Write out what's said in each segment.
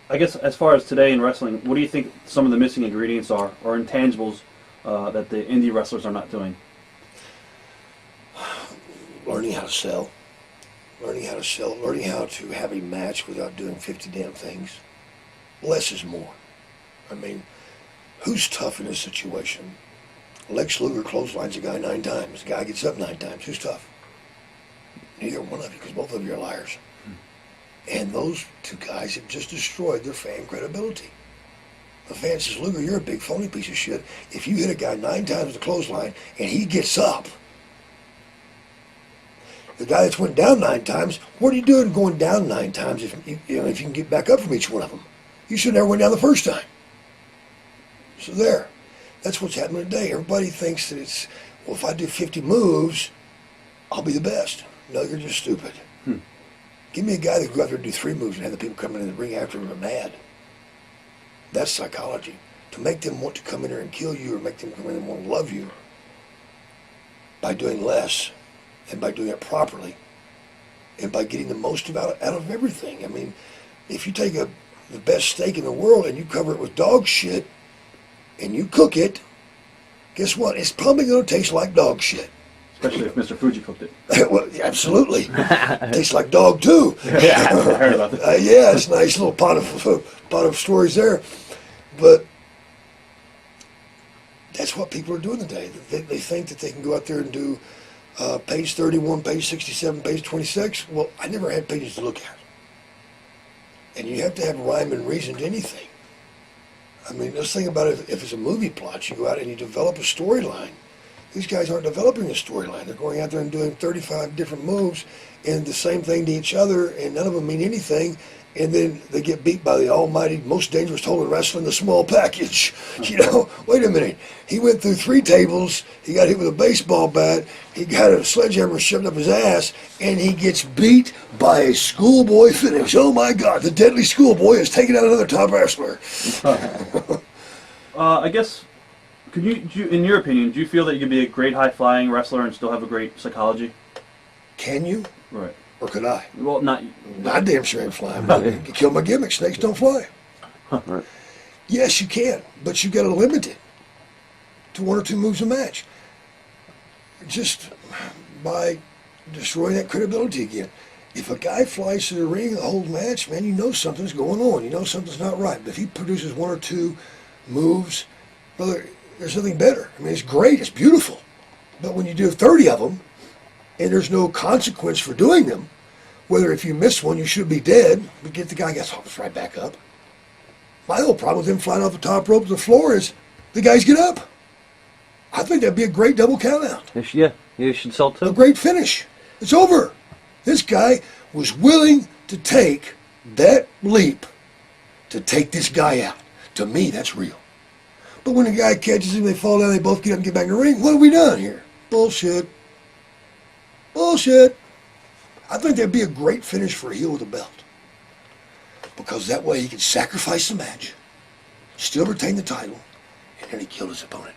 I guess as far as today in wrestling, what do you think some of the missing ingredients are, or intangibles that the indie wrestlers are not doing? Learning how to sell. Learning how to have a match without doing 50 damn things. Less is more. I mean, who's tough in this situation? Lex Luger clotheslines a guy 9 times. The guy gets up 9 times. Who's tough? Neither one of you, because both of you are liars. And those 2 guys have just destroyed their fan credibility. The fan says, Luger, you're a big phony piece of shit. If you hit a guy 9 times with a clothesline and he gets up, the guy that's went down 9 times, what are you doing going down 9 times if you can get back up from each one of them? You should never went down the first time. So there. That's what's happening today. Everybody thinks that it's, well, if I do 50 moves, I'll be the best. No, you're just stupid. Give me a guy that can go out there and do 3 moves and have the people coming in the ring after him are mad. That's psychology. To make them want to come in there and kill you or make them come in and want to love you by doing less and by doing it properly and by getting the most out of everything. I mean, if you take the best steak in the world and you cover it with dog shit and you cook it, guess what? It's probably going to taste like dog shit. Especially if Mr. Fuji cooked it. Well, absolutely. Tastes like dog too. Yeah, I heard about that. Yeah, it's a nice little pot of stories there. But that's what people are doing today. They think that they can go out there and do page 31, page 67, page 26. Well, I never had pages to look at. And you have to have rhyme and reason to anything. I mean, let's think about it. If it's a movie plot, you go out and you develop a storyline. These guys aren't developing a storyline. They're going out there and doing 35 different moves and the same thing to each other, and none of them mean anything. And then they get beat by the almighty, most dangerous tool in wrestling, the small package. You know, wait a minute. He went through 3 tables. He got hit with a baseball bat. He got a sledgehammer shoved up his ass, and he gets beat by a schoolboy finish. Oh my God! The deadly schoolboy has taken out another top wrestler. I guess. Could you, in your opinion, do you feel that you could be a great high-flying wrestler and still have a great psychology? Can you? Right. Or could I? Well, not. I damn sure ain't flying. But you kill my gimmick. Snakes don't fly. Right. Yes, you can, but you got to limit it to 1 or 2 moves a match. Just by destroying that credibility again. If a guy flies to the ring the whole match, man, you know something's going on. You know something's not right. But if he produces 1 or 2 moves, brother, there's nothing better. I mean, it's great. It's beautiful. But when you do 30 of them, and there's no consequence for doing them, whether if you miss one, you should be dead, but get the guy gets right back up. My whole problem with him flying off the top rope to the floor is the guys get up. I think that'd be a great double count out. Yeah, you should sell A 2. great finish. It's over. This guy was willing to take that leap to take this guy out. To me, that's real. But when the guy catches him, they fall down, they both get up and get back in the ring. What have we done here? Bullshit. Bullshit. I think that'd be a great finish for a heel with a belt. Because that way he could sacrifice the match, still retain the title, and then he killed his opponent.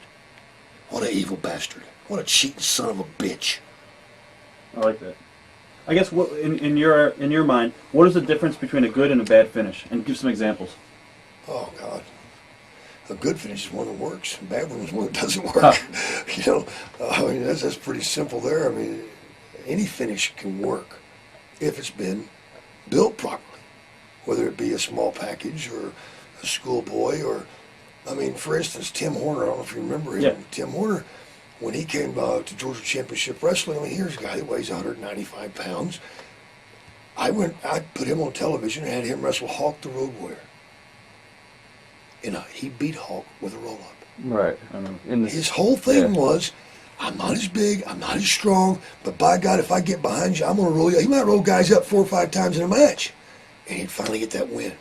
What an evil bastard. What a cheating son of a bitch. I like that. I guess what in your mind, what is the difference between a good and a bad finish? And give some examples. Oh, God. A good finish is one that works. A bad one is one that doesn't work. You know, I mean, that's pretty simple there. I mean, any finish can work if it's been built properly, whether it be a small package or a schoolboy or, I mean, for instance, Tim Horner, I don't know if you remember him. Yeah. Tim Horner, when he came to Georgia Championship Wrestling, I mean, here's a guy that weighs 195 pounds. I put him on television and had him wrestle Hawk the Road Warrior. And he beat Hawk with a roll-up. Right. His whole thing was, I'm not as big, I'm not as strong, but by God, if I get behind you, I'm going to roll you. He might roll guys up 4 or 5 times in a match, and he'd finally get that win.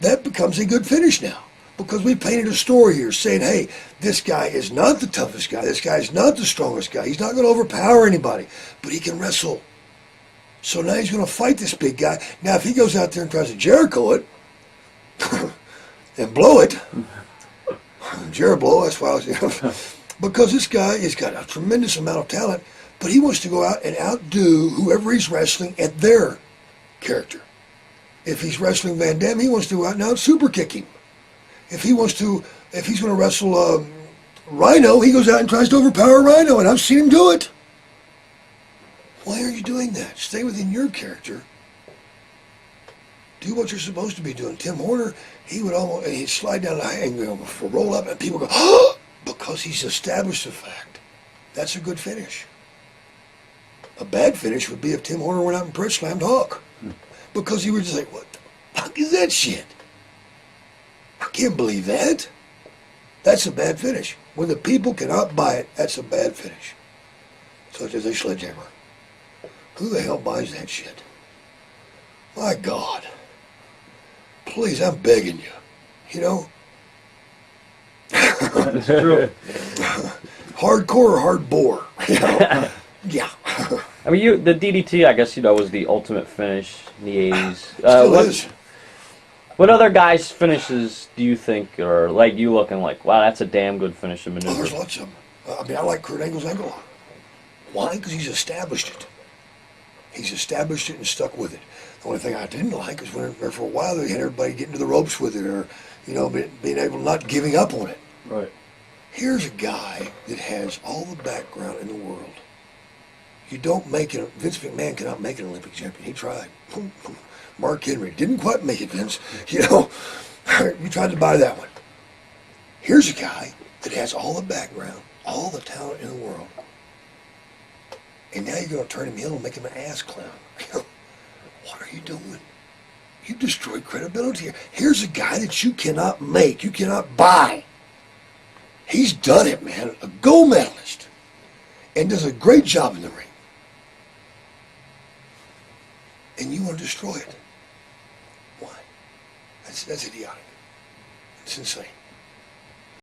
That becomes a good finish now, because we painted a story here saying, hey, this guy is not the toughest guy, this guy is not the strongest guy, he's not going to overpower anybody, but he can wrestle. So now he's going to fight this big guy. Now, if he goes out there and tries to Jericho it, and blow it, Jeriblow, that's why I was, because this guy has got a tremendous amount of talent, but he wants to go out and outdo whoever he's wrestling at their character. If he's wrestling Van Damme, he wants to out and out super kick him. If he's going to wrestle Rhino, he goes out and tries to overpower Rhino, and I've seen him do it. Why are you doing that? Stay within your character. Do what you're supposed to be doing. Tim Horner, he'd slide down the angle for roll up, and people go, oh, because he's established the fact. That's a good finish. A bad finish would be if Tim Horner went out and press slammed Hawk. Because he would just like, what the fuck is that shit? I can't believe that. That's a bad finish. When the people cannot buy it, that's a bad finish. Such as a sledgehammer. Who the hell buys that shit? My God. Please, I'm begging you. You know? That's true. Hardcore or hard bore? You know? Yeah. I mean, the DDT, I guess, was the ultimate finish in the 80s. Still is. What other guys' finishes do you think are like you looking like, wow, that's a damn good finish and Oh, maneuver? there's lots of them. I like Kurt Angle's angle lock. Why? Because he's established it. He's established it and stuck with it. The only thing I didn't like is when for a while they had everybody getting to the ropes with it, or being able to not giving up on it. Right. Here's a guy that has all the background in the world. You don't make it. Vince McMahon cannot make an Olympic champion. He tried. Mark Henry didn't quite make it, Vince. You tried to buy that one. Here's a guy that has all the background, all the talent in the world. And now you're going to turn him heel and make him an ass clown. What are you doing? You destroyed credibility here. Here's a guy that you cannot make, you cannot buy. He's done it, man. A gold medalist. And does a great job in the ring. And you want to destroy it. Why? That's idiotic. It's insane.